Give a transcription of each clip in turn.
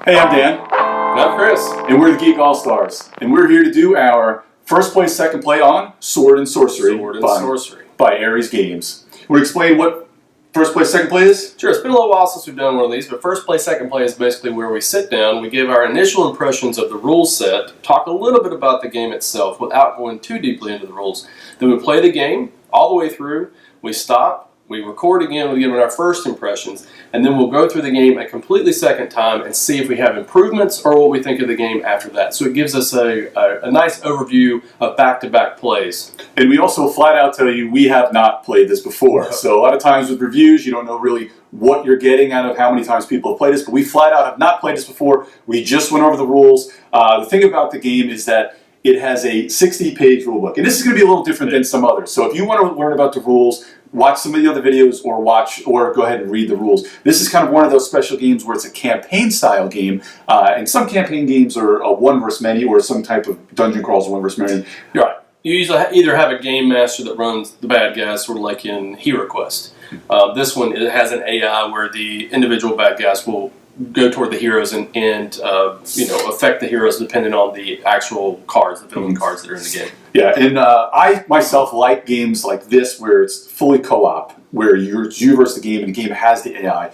Hey, I'm Dan. And I'm Chris. And we're the Geek All-Stars. And we're here to do our first play, second play on Sword and Sorcery, by Ares Games. We'll explain what first play, second play is? Sure, it's been a little while since we've done one of these, but first play, second play is basically where we sit down, we give our initial impressions of the rule set, talk a little bit about the game itself without going too deeply into the rules. Then we play the game all the way through, we stop, we record again, we give it our first impressions, and then we'll go through the game a completely second time and see if we have improvements or what we think of the game after that. So it gives us a nice overview of back-to-back plays. And we also flat out tell you we have not played this before. No. So a lot of times with reviews, you don't know really what you're getting out of how many times people have played this, but we flat out have not played this before. We just went over the rules. The thing about the game is that it has a 60-page rule book, and this is going to be a little different than some others. So if you want to learn about the rules, watch some of the other videos or go ahead and read the rules. This is kind of one of those special games where it's a campaign-style game, and some campaign games are a one versus many, or some type of dungeon crawls one versus many. You're right. You usually either have a game master that runs the bad guys, sort of like in Hero Quest. This one, it has an AI where the individual bad guys will go toward the heroes and affect the heroes depending on the actual cards, the villain cards that are in the game. Yeah, and I myself like games like this where it's fully co-op, where you're you versus the game and the game has the AI.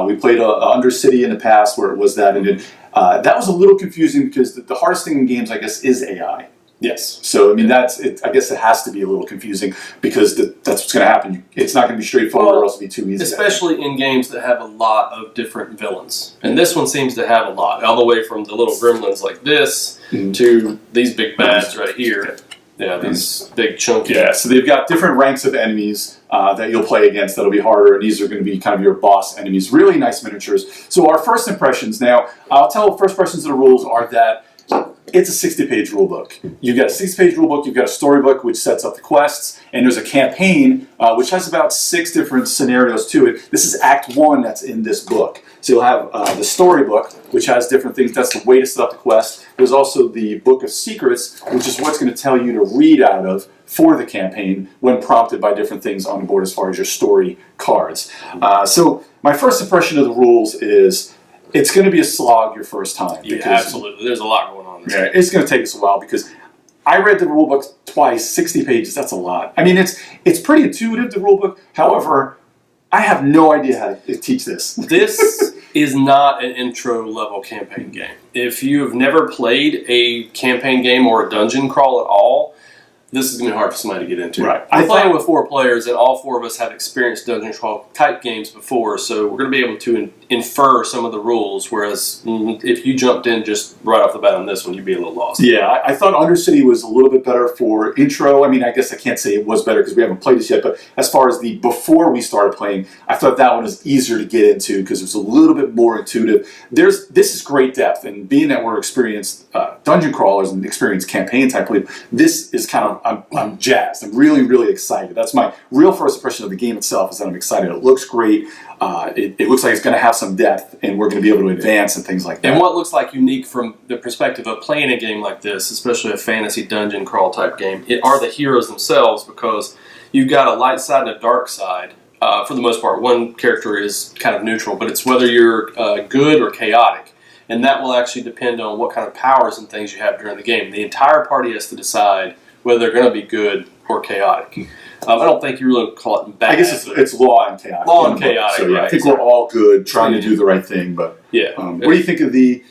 We played Undercity in the past where it was that, and that was a little confusing because the hardest thing in games, I guess, is AI. Yes. So, I mean, I guess it has to be a little confusing because that's what's going to happen. It's not going to be straightforward or else it'll be too easy. Especially in games that have a lot of different villains. And this one seems to have a lot, all the way from the little gremlins like this to these big bads right here. Yeah, these big chunky. Yeah, so they've got different ranks of enemies that you'll play against that'll be harder, and these are going to be kind of your boss enemies. Really nice miniatures. So our first impressions now, I'll tell first impressions of the rules are that it's a 60-page rule book. You've got a 60-page rule book, you've got a storybook which sets up the quests, and there's a campaign which has about 6 different scenarios to it. This is Act 1 that's in this book. So you'll have the storybook, which has different things. That's the way to set up the quest. There's also the Book of Secrets, which is what's going to tell you to read out of for the campaign when prompted by different things on the board as far as your story cards. So my first impression of the rules is it's going to be a slog your first time. Yeah, absolutely. There's a lot going on. Yeah, it's going to take us a while because I read the rule book twice, 60 pages. That's a lot. I mean, it's pretty intuitive, the rule book. However, I have no idea how to teach this. This is not an intro-level campaign game. If you've never played a campaign game or a dungeon crawl at all, this is going to be hard for somebody to get into. Right. I'm playing with 4 players, and all 4 of us have experienced dungeon crawl type games before, so we're going to be able to infer some of the rules, whereas if you jumped in just right off the bat on this one, you'd be a little lost. Yeah, I thought Undercity was a little bit better for intro. I mean, I guess I can't say it was better because we haven't played this yet, but as far as the before we started playing, I thought that one was easier to get into because it was a little bit more intuitive. This is great depth, and being that we're experienced dungeon crawlers and experienced campaign type play, this is kind of, I'm jazzed. I'm really, really excited. That's my real first impression of the game itself, is that I'm excited. It looks great. It looks like it's going to have some depth, and we're going to be able to advance and things like that. And what looks like unique from the perspective of playing a game like this, especially a fantasy dungeon crawl type game, are the heroes themselves, because you've got a light side and a dark side. For the most part, one character is kind of neutral, but it's whether you're good or chaotic. And that will actually depend on what kind of powers and things you have during the game. The entire party has to decide whether they're going to be good or chaotic. I don't think you really call it bad. I guess it's law and chaotic. Law and chaotic, so, yeah, right. I think we're all good, trying to do the right thing. But yeah. What do you think of the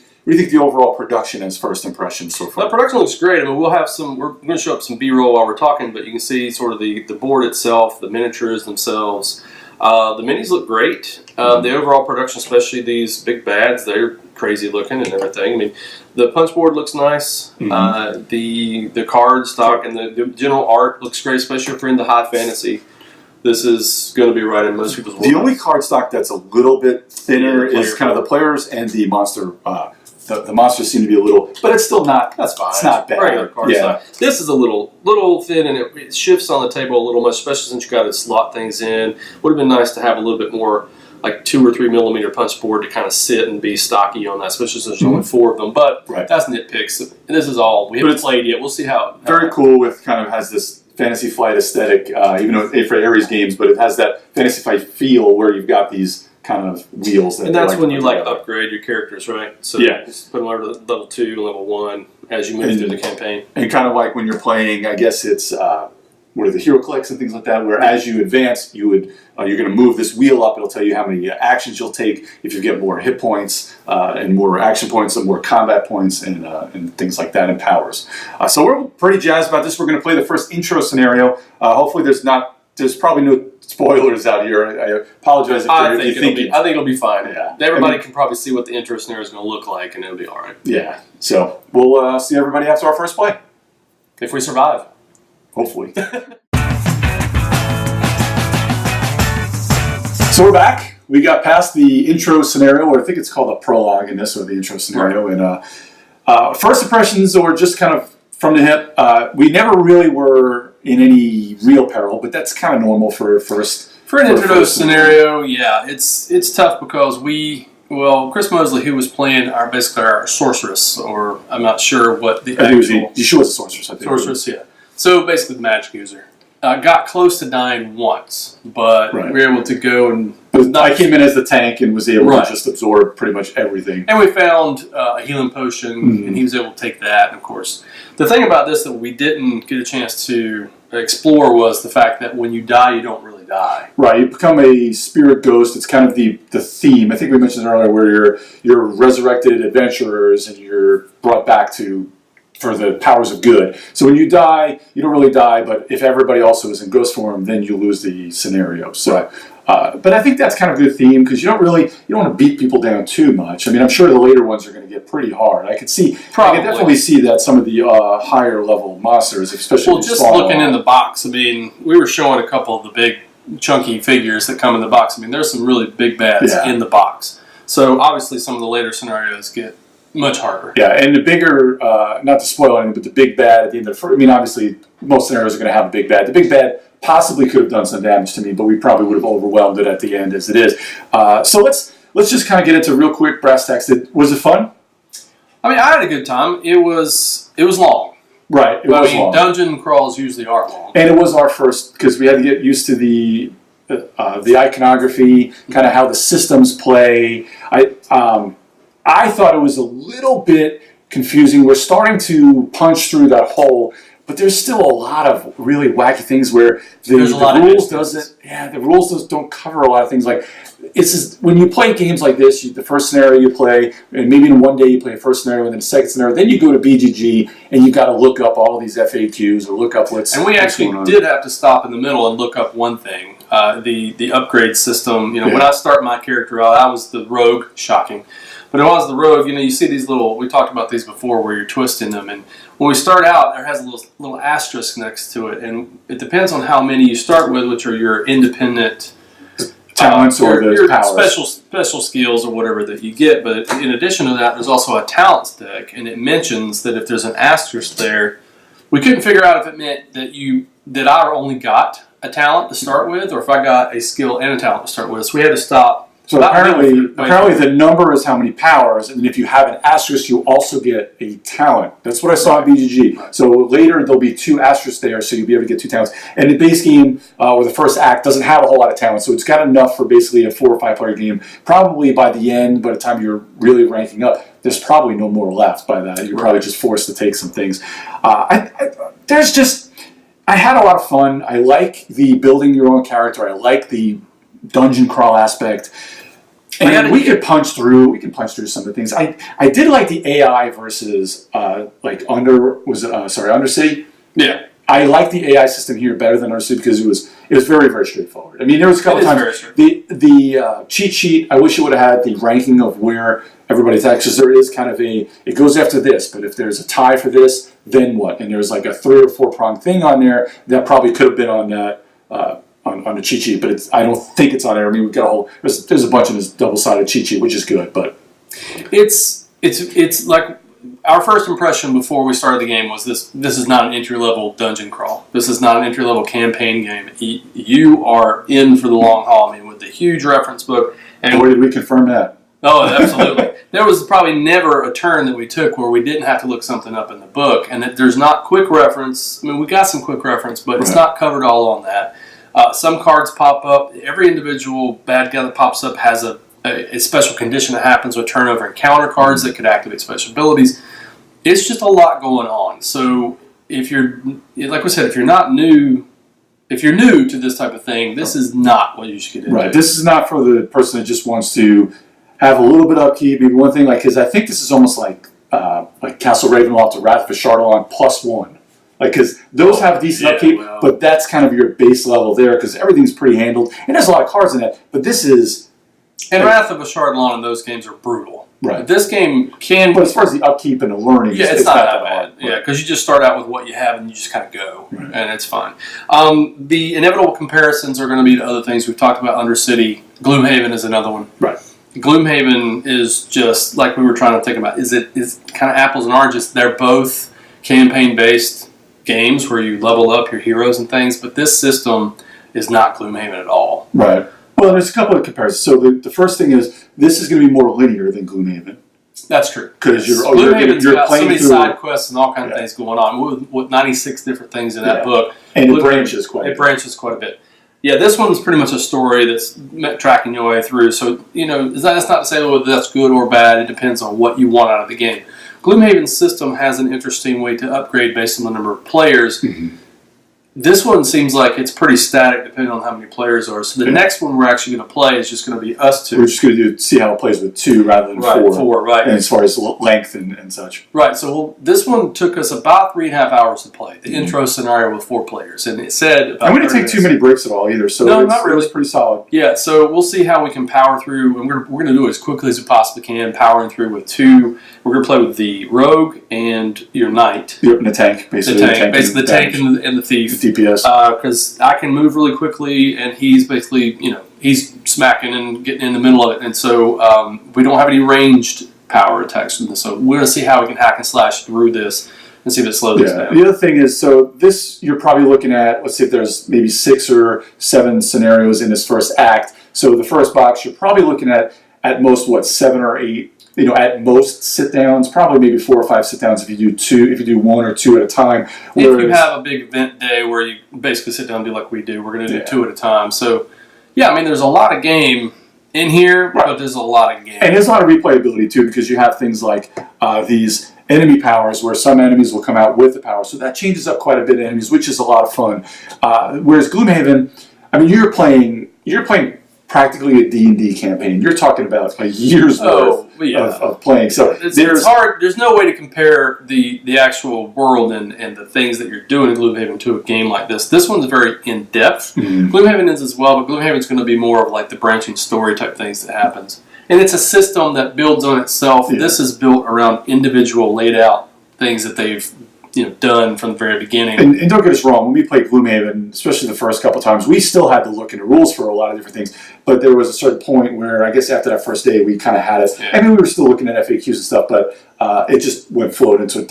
overall production as first impressions so far? The production looks great. I mean, we'll have we're going to show up some B-roll while we're talking, but you can see sort of the board itself, the miniatures themselves. The minis look great. The overall production, especially these big bads, they're crazy looking and everything. I mean, the punch board looks nice. The card stock and the general art looks great, especially if you're into high fantasy. This is going to be right in most people's world. The only card stock that's a little bit thinner is kind of the players and the monster. The monsters seem to be a little, but it's still not. That's fine. It's not bad. Regular card stock. This is a little thin, and it shifts on the table a little much, especially since you got to slot things in. Would have been nice to have a little bit more, like 2 or 3 millimeter punch board to kind of sit and be stocky on that, especially since there's only 4 of them. But that's nitpicks. And this is all. We haven't played yet. We'll see how. Very cool. With kind of has this Fantasy Flight aesthetic, even though it's for Ares games, but it has that Fantasy Flight feel where you've got these kind of wheels. And that's when you like together. upgrade your characters, right? So Yeah. just put them over to level 2, level 1 as you move through the campaign. And kind of like when you're playing, I guess it's what are the hero clicks and things like that, where as you advance, you're going to move this wheel up. It'll tell you how many actions you'll take if you get more hit points and more action points and more combat points and things like that and powers. So we're pretty jazzed about this. We're going to play the first intro scenario. Hopefully there's probably no spoilers out here. I apologize if I think it'll be fine. Yeah. Everybody can probably see what the intro scenario is going to look like, and it'll be all right. Yeah. So we'll see everybody after our first play. If we survive. Hopefully. So we're back. We got past the intro scenario, or I think it's called a prologue in this, or the intro scenario. And first impressions, or just kind of from the hip, we never really were in any real peril, but that's kind of normal for an intro scenario. Yeah, it's tough because Chris Mosley, who was playing basically our sorceress, or I'm not sure what the she was a sorceress. I think. Sorceress, yeah. So basically, the magic user got close to dying once, but we were able to go and. I came in as the tank and was able to just absorb pretty much everything. And we found a healing potion, and he was able to take that. And of course, the thing about this that we didn't get a chance to explore was the fact that when you die, you don't really die. Right, you become a spirit ghost. It's kind of the theme. I think we mentioned earlier where you're resurrected adventurers and you're brought back for the powers of good. So when you die, you don't really die, but if everybody also is in ghost form, then you lose the scenario. So, but I think that's kind of a good theme because you don't want to beat people down too much. I mean, I'm sure the later ones are going to get pretty hard. I can definitely see that some of the higher level monsters, especially just looking in the box. I mean, we were showing a couple of the big chunky figures that come in the box. I mean, there's some really big bads in the box. So obviously, some of the later scenarios get much harder. Yeah, and the bigger, not to spoil anything, but the big bad at the end of obviously, most scenarios are going to have a big bad. The big bad possibly could have done some damage to me, but we probably would have overwhelmed it at the end as it is. So let's just kind of get into real quick brass tacks. Was it fun? I mean, I had a good time. It was long. Right, it was long. Dungeon crawls usually are long. And it was our first, because we had to get used to the iconography, kind of how the systems play. I thought it was a little bit confusing. We're starting to punch through that hole, but there's still a lot of really wacky things where the rules don't cover a lot of things. Like when you play games like this, the first scenario you play, and maybe in one day you play a first scenario and then a second scenario, then you go to BGG and you've got to look up all these FAQs or look up what's. And we actually did have to stop in the middle and look up one thing: the upgrade system. When I start my character out, I was the rogue. Shocking. But it was the rogue, you see these we talked about these before where you're twisting them. And when we start out, there has a little asterisk next to it. And it depends on how many you start with, which are your independent talents or your powers. special skills or whatever that you get. But in addition to that, there's also a talents deck. And it mentions that if there's an asterisk there, we couldn't figure out if it meant that I only got a talent to start with or if I got a skill and a talent to start with. So we had to stop. So apparently the number is how many powers, and if you have an asterisk, you also get a talent. That's what I saw at BGG. Right. So later there'll be 2 asterisks there, so you'll be able to get 2 talents. And the base game, or the first act, doesn't have a whole lot of talent, so it's got enough for basically a 4 or 5 player game. Probably by the end, by the time you're really ranking up, there's probably no more left by that. You're probably just forced to take some things. I had a lot of fun. I like the building your own character. I like the dungeon crawl aspect, and we can punch through some of the things. I did like the AI versus Undercity. Yeah, I like the AI system here better than Undercity because it was very, very straightforward. I mean, there was a couple times the cheat sheet. I wish it would have had the ranking of where everybody's at, because there is kind of it goes after this, but if there's a tie for this, then what? And there's like a 3 or 4 prong thing on there that probably could have been on that. On the cheat sheet, but I don't think it's on there. I mean, we've got there's a bunch of this double-sided cheat sheet, which is good, but it's like our first impression before we started the game was this is not an entry-level dungeon crawl. This is not an entry-level campaign game. You are in for the long haul. I mean, with the huge reference book. And where did we confirm that? Oh, absolutely. There was probably never a turn that we took where we didn't have to look something up in the book, and that there's not quick reference. I mean, we got some quick reference, but it's not covered all on that. Some cards pop up. Every individual bad guy that pops up has a special condition that happens with turnover and counter cards that could activate special abilities. It's just a lot going on. So if you're, like we said, if you're new to this type of thing, this is not what you should get into. Right. This is not for the person that just wants to have a little bit of upkeep. Maybe one thing, because I think this is almost like Castle Ravenloft to Wrath of Ashardalon +1. Because those have decent upkeep, but that's kind of your base level there because everything's pretty handled. And there's a lot of cards in it, but this is... And Wrath of Ashardalon and those games are brutal. Right. But this game can... But as far as the upkeep and the learning, it's not that bad. Yeah, because you just start out with what you have and you just kind of go, and it's fine. The inevitable comparisons are going to be to other things we've talked about. Undercity, Gloomhaven is another one. Right. Gloomhaven is just like we were trying to think about. Is kind of apples and oranges. They're both campaign-based games where you level up your heroes and things, but this system is not Gloomhaven at all. Right. Well, there's a couple of comparisons. So the first thing is this is going to be more linear than Gloomhaven. That's true. Because you're got playing so many through side quests and all kinds of things going on. With 96 different things in that book, and it branches quite. It branches quite a bit. Yeah, this one's pretty much a story that's tracking your way through. So that's not to say whether that's good or bad. It depends on what you want out of the game. Gloomhaven's system has an interesting way to upgrade based on the number of players. Mm-hmm. This one seems like it's pretty static depending on how many players are. So the next one we're actually going to play is just going to be us two. We're just going to see how it plays with 2 rather than 4. 4, right. And as far as length and such. Right, so this one took us about 3.5 hours to play. The intro scenario with 4 players. And it said about and we didn't take too many breaks at all either, so not really. It's pretty solid. Yeah, so we'll see how we can power through. And we're going to do it as quickly as we possibly can, powering through with 2. We're going to play with the Rogue and your Knight. Yep, and the tank, basically. The tank and the Thief. The DPS. Because I can move really quickly, and he's basically, he's smacking and getting in the middle of it. And so we don't have any ranged power attacks from this. So we're going to see how we can hack and slash through this and see if it slows us down. The other thing is, so this, you're probably looking at, let's see if there's maybe 6 or 7 scenarios in this first act. So the first box, you're probably looking at most, 7 or 8, at most sit-downs, probably maybe 4 or 5 sit-downs if you do 1 or 2 at a time. If you have a big event day where you basically sit down and do like we do, we're going to do 2 at a time. So, there's a lot of game in here, but there's a lot of game. And there's a lot of replayability, too, because you have things like these enemy powers where some enemies will come out with the power. So that changes up quite a bit of enemies, which is a lot of fun. Whereas Gloomhaven, you're playing practically a D&D campaign. You're talking about a year's worth of playing. So it's hard. There's no way to compare the actual world and the things that you're doing in Gloomhaven to a game like this. This one's very in-depth. Mm-hmm. Gloomhaven is as well, but Gloomhaven's going to be more of like the branching story type things that happens. And it's a system that builds on itself. Yeah. This is built around individual laid out things that they've done from the very beginning. And don't get us wrong, when we played Gloomhaven, especially the first couple of times, we still had to look into rules for a lot of different things. But there was a certain point where, I guess after that first day, we kind of had it. Yeah. We were still looking at FAQs and stuff, but it just went floating into it.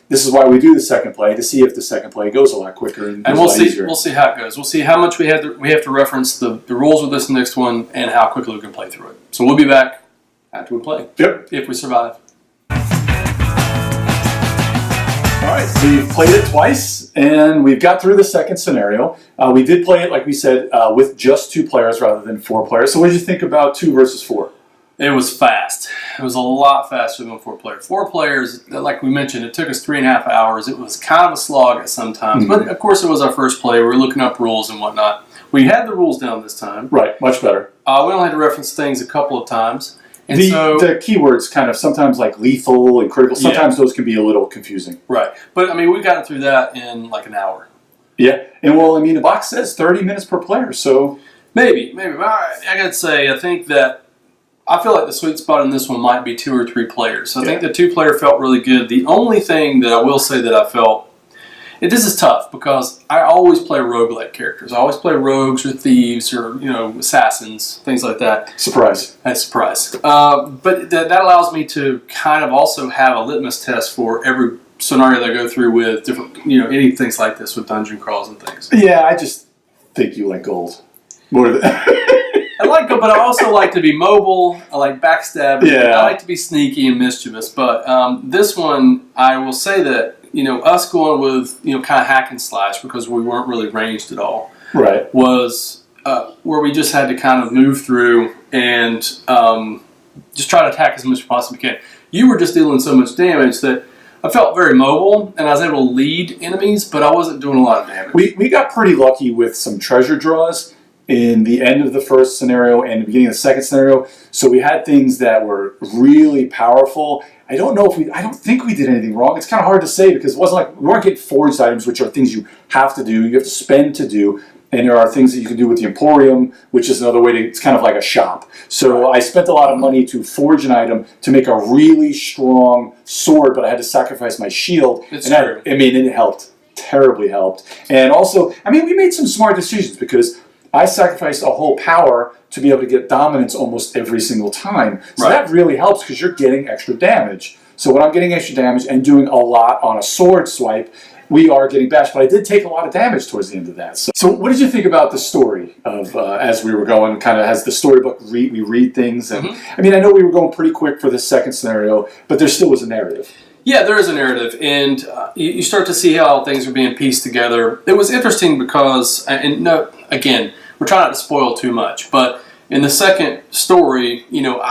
This is why we do the second play, to see if the second play goes a lot quicker and we'll see how it goes. We'll see how much we have to reference the rules with this next one and how quickly we can play through it. So we'll be back after we play. Yep. If we survive. All right, so we've played it twice, and we've got through the second scenario. We did play it, like we said, with just 2 players rather than 4 players. So what did you think about 2 versus 4? It was fast. It was a lot faster than 4 players. 4 players, like we mentioned, it took us 3.5 hours. It was kind of a slog at some times, but of course it was our first play. We were looking up rules and whatnot. We had the rules down this time. Right, much better. We only had to reference things a couple of times. And the keywords kind of sometimes like lethal and critical, sometimes those can be a little confusing. Right. But, we've gotten through that in like an hour. Yeah. And, the box says 30 minutes per player, so... Maybe. But I got to say, I think that I feel like the sweet spot in this one might be 2 or 3 players. So I think the 2-player felt really good. The only thing that I will say that I felt... This is tough because I always play roguelike characters. I always play rogues or thieves or, assassins, things like that. Surprise. Surprise. But that allows me to kind of also have a litmus test for every scenario that I go through with different, any things like this with dungeon crawls and things. Yeah, I just think you like gold. More than I like gold, but I also like to be mobile. I like backstabbing. Yeah. I like to be sneaky and mischievous. But this one, I will say that, us going with, kind of hack and slash because we weren't really ranged at all. Right. was where we just had to kind of move through and just try to attack as much as possibly can. You were just dealing so much damage that I felt very mobile, and I was able to lead enemies, but I wasn't doing a lot of damage. We got pretty lucky with some treasure draws in the end of the first scenario and the beginning of the second scenario. So we had things that were really powerful. I don't think we did anything wrong. It's kind of hard to say because it wasn't like we weren't getting forged items, which are things you have to do, you have to spend to do. And there are things that you can do with the Emporium, which is another way to, it's kind of like a shop. So I spent a lot of money to forge an item to make a really strong sword, but I had to sacrifice my shield. It's and true. it helped, terribly helped. And also, we made some smart decisions because I sacrificed a whole power to be able to get dominance almost every single time. So that really helps because you're getting extra damage. So when I'm getting extra damage and doing a lot on a sword swipe, we are getting bashed, but I did take a lot of damage towards the end of that. So what did you think about the story of as we were going, kind of as the storybook, we read things? And I know we were going pretty quick for the second scenario, but there still was a narrative. Yeah, there is a narrative, and you start to see how things are being pieced together. It was interesting because, again, we're trying not to spoil too much, but in the second story,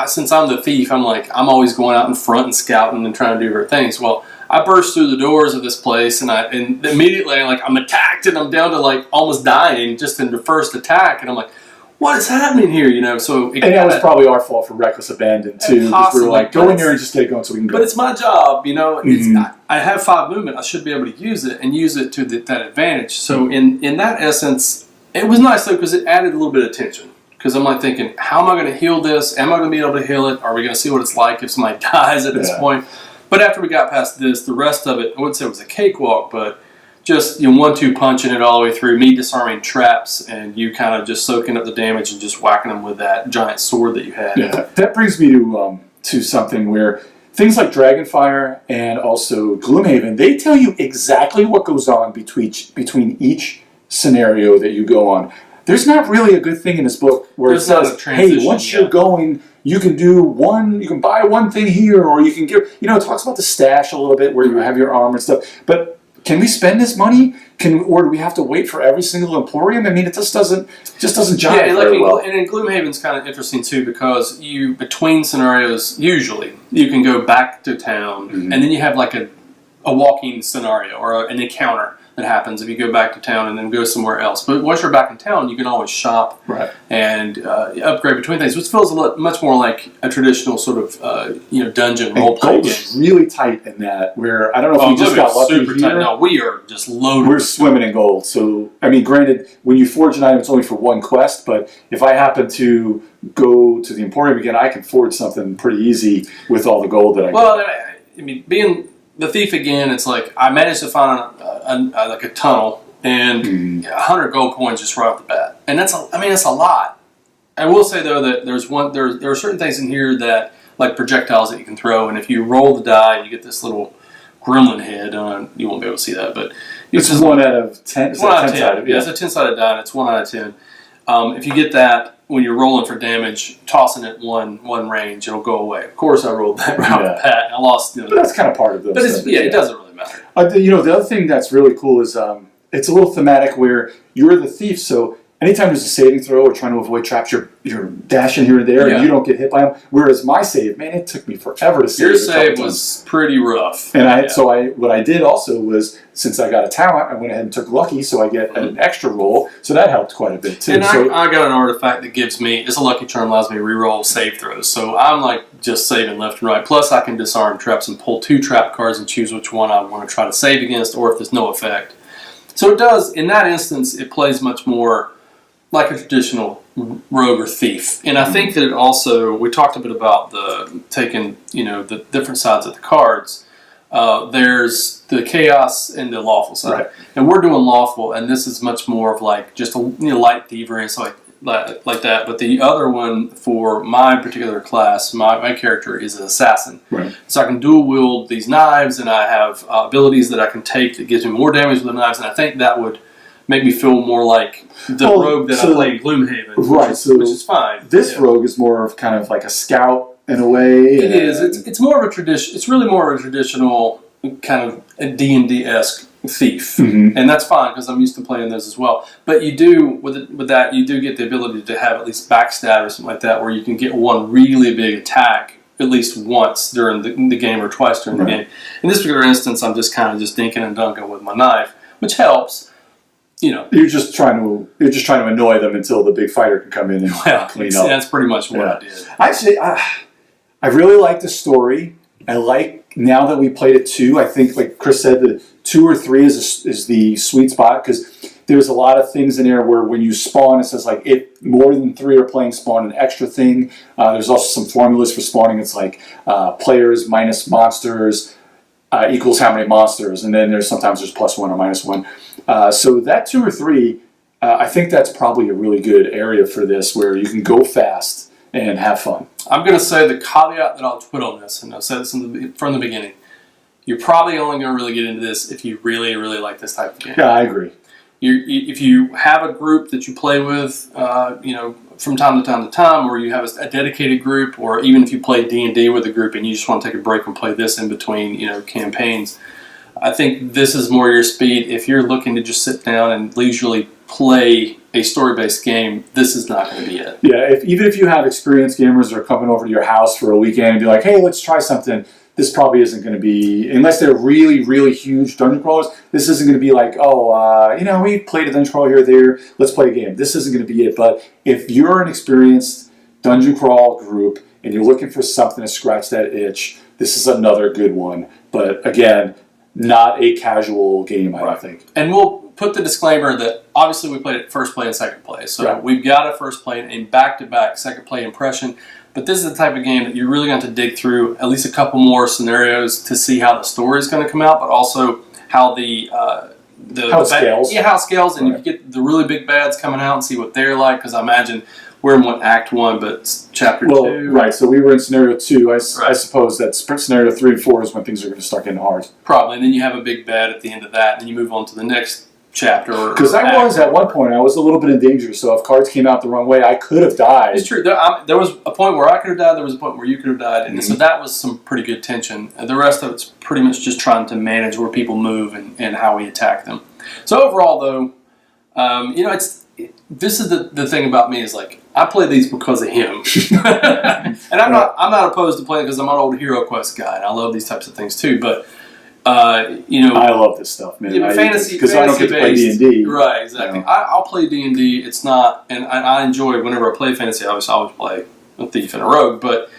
since I'm the thief, I'm always going out in front and scouting and trying to do great things. Well, I burst through the doors of this place, and immediately I'm attacked, and I'm down to almost dying just in the first attack, and I'm like, what is happening here? So that was probably our fault for reckless abandon too. Because we were like, go in there and just get it going so we can go. But it's my job, I have 5 movement. I should be able to use it and use it to that advantage. So in that essence, it was nice though because it added a little bit of tension. Because I'm thinking, how am I going to heal this? Am I going to be able to heal it? Are we going to see what it's like if somebody dies at this point? But after we got past this, the rest of it, I wouldn't say it was a cakewalk, but just 1-2 punching it all the way through, me disarming traps, and you kind of just soaking up the damage and just whacking them with that giant sword that you had. Yeah, that brings me to something where things like Dragonfire and also Gloomhaven, they tell you exactly what goes on between each scenario that you go on. There's not really a good thing in this book where it says, hey, once you're going, you can you can buy one thing here, or you can give, it talks about the stash a little bit where you have your armor and stuff, but can we spend this money? Or do we have to wait for every single Emporium? it just doesn't jive very well. And in Gloomhaven's kind of interesting too because between scenarios, usually, you can go back to town, and then you have a walking scenario or an encounter that happens if you go back to town and then go somewhere else. But once you're back in town, you can always shop and upgrade between things, which feels much more like a traditional sort of dungeon role-play game. Gold is really tight in that, where I don't know if we just got lucky super here. tight. No, we are just loaded. We're swimming in gold. So, granted, when you forge an item, it's only for one quest, but if I happen to go to the Emporium again, I can forge something pretty easy with all the gold that I get. Well, being the thief again, it's I managed to find a tunnel and 100 gold coins just right off the bat, and that's a lot. I will say though that there are certain things in here that like projectiles that you can throw, and if you roll the die, you get this little gremlin head. You won't be able to see that, but it's 1 out of 10. It's 1 out of 10. Yeah, it's a 10-sided die, and it's 1 out of 10. If you get that when you're rolling for damage, tossing it one range, it'll go away. Of course, I rolled that right off the bat, and I lost. But that's kind of part of those. But it doesn't really matter. The other thing that's really cool is it's a little thematic where you're the thief, so anytime there's a saving throw or trying to avoid traps, you're dashing here and there, and you don't get hit by them. Whereas my save, man, it took me forever to save. Your save was pretty rough. And what I did also was, since I got a talent, I went ahead and took lucky, so I get an extra roll. So that helped quite a bit too. And I got an artifact that gives me, it's a lucky charm, allows me to reroll save throws. So I'm just saving left and right. Plus I can disarm traps and pull 2 trap cards and choose which one I want to try to save against, or if there's no effect. So it does, in that instance, it plays much more like a traditional rogue or thief. And I think that it also, we talked a bit about taking the different sides of the cards. There's the chaos and the lawful side. Right. And we're doing lawful, and this is much more of just a light thievery and stuff like that. But the other one for my particular class, my character is an assassin. Right. So I can dual wield these knives, and I have abilities that I can take that gives me more damage with the knives, and I think that would make me feel more like the rogue that I played in Gloomhaven, which is fine. This rogue is more of kind of like a scout in a way. It is. It's more of a tradition. It's really more of a traditional kind of a D&D-esque thief, Mhm. and that's fine because I'm used to playing those as well. But you do with that, you do get the ability to have at least backstab or something like that, where you can get one really big attack at least once during the game or twice during the game. In this particular instance, I'm just kind of just dinking and dunking with my knife, which helps. You know, you're just trying to annoy them until the big fighter can come in and clean up. That's pretty much what I did. Actually, I really like the story. I like, now that we played it too, I think, like Chris said, the 2 or 3 is the sweet spot, because there's a lot of things in there where when you spawn, it says like if more than 3 are playing, spawn an extra thing. There's also some formulas for spawning. It's like players minus monsters equals how many monsters, and then sometimes there's +1 or -1. So that 2 or 3, I think that's probably a really good area for this, where you can go fast and have fun. I'm going to say the caveat that I'll put on this, and I've said this from the beginning, you're probably only going to really get into this if you really, really like this type of game. Yeah, I agree. If you have a group that you play with, from time to time, or you have a dedicated group, or even if you play D&D with a group and you just want to take a break and play this in between, campaigns, I think this is more your speed. If you're looking to just sit down and leisurely play a story-based game, this is not going to be it. Yeah, even if you have experienced gamers that are coming over to your house for a weekend and be like, hey, let's try something, this probably isn't going to be, unless they're really, really huge dungeon crawlers, this isn't going to be like, we played a dungeon crawl here or there, let's play a game. This isn't going to be it. But if you're an experienced dungeon crawl group and you're looking for something to scratch that itch, this is another good one. But again, not a casual game, I don't think. And we'll put the disclaimer that obviously we played it first play and second play. So we've got a first play and a back-to-back second play impression. But this is the type of game that you're really going to have to dig through at least a couple more scenarios to see how the story is going to come out, but also how how it scales. Yeah, how it scales, and you get the really big bads coming out and see what they're like, because I imagine we're in Act 1, but it's Chapter 2. Right, so we were in Scenario 2. I suppose that Scenario 3 and 4 is when things are going to start getting hard. Probably, and then you have a big bad at the end of that, and then you move on to the next chapter. Because at one point, I was a little bit in danger, so if cards came out the wrong way, I could have died. It's true. There was a point where I could have died, there was a point where you could have died, and so that was some pretty good tension. And the rest of it's pretty much just trying to manage where people move and how we attack them. So overall, though, this is the thing about me is, like, I play these because of him. And I'm not opposed to playing because I'm an old Hero Quest guy, and I love these types of things too, but I love this stuff, man. Yeah, fantasy, because I don't get to play D&D. Right, exactly. I'll play D&D. It's not, and I enjoy whenever I play fantasy. Obviously, I always play a thief and a rogue, but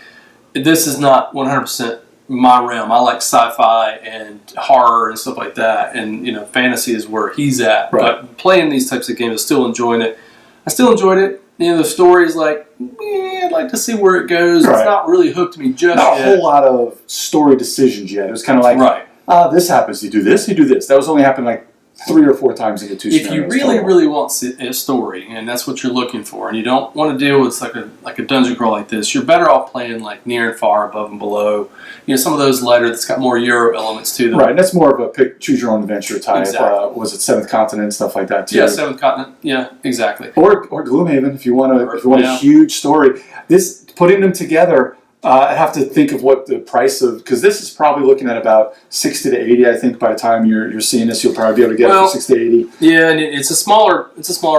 this is not 100% my realm. I like sci-fi and horror and stuff like that, and fantasy is where he's at. Right. But playing these types of games, I'm still enjoying it. I still enjoyed it. The story is like, I'd like to see where it goes. Right. It's not really hooked me just not yet. A whole lot of story decisions yet. It was kind of like, this happens, you do this, you do this. That was only happened like 3 or 4 times in the 2 scenarios. If you really, really want a story, and that's what you're looking for, and you don't want to deal with like a dungeon crawl like this, you're better off playing like Near and Far, Above and Below. Some of those lighter that's got more Euro elements to them. Right, and that's more of a choose your own adventure type. Exactly. Was it Seventh Continent, stuff like that too? Yeah, Seventh Continent. Yeah, exactly. Or Gloomhaven if you want a huge story. This putting them together. I have to think of what the price of, because this is probably looking at about 60 to 80. I think by the time you're seeing this, you'll probably be able to get it for 60 to 80. Yeah, and it's a smaller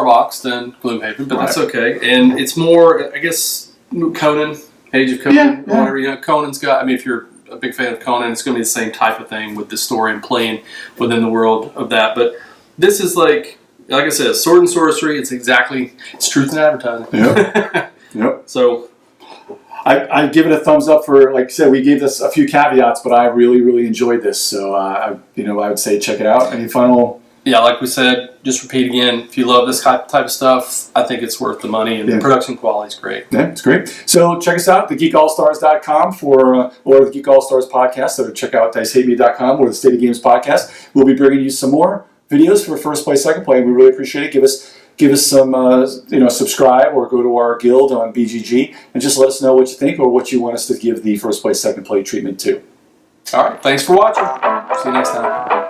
box than Gloomhaven, but that's okay. And it's more, I guess, Conan, Age of Conan, or whatever. Conan's got. I mean, if you're a big fan of Conan, it's going to be the same type of thing with the story and playing within the world of that. But this is like I said, Sword and Sorcery. It's truth in advertising. Yep. Yep. So. I give it a thumbs up for, like I said, we gave this a few caveats, but I really, really enjoyed this. So, I would say check it out. Any final? Yeah, like we said, just repeat again, if you love this type of stuff, I think it's worth the money, and the production quality is great. Yeah, it's great. So check us out, thegeekallstars.com or the Geek All Stars podcast. So check out DiceHateMe.com or the State of Games podcast. We'll be bringing you some more videos for First Play, Second Play, and we really appreciate it. Give us some, subscribe or go to our guild on BGG and just let us know what you think or what you want us to give the First Play, Second Play treatment to. All right. Thanks for watching. See you next time.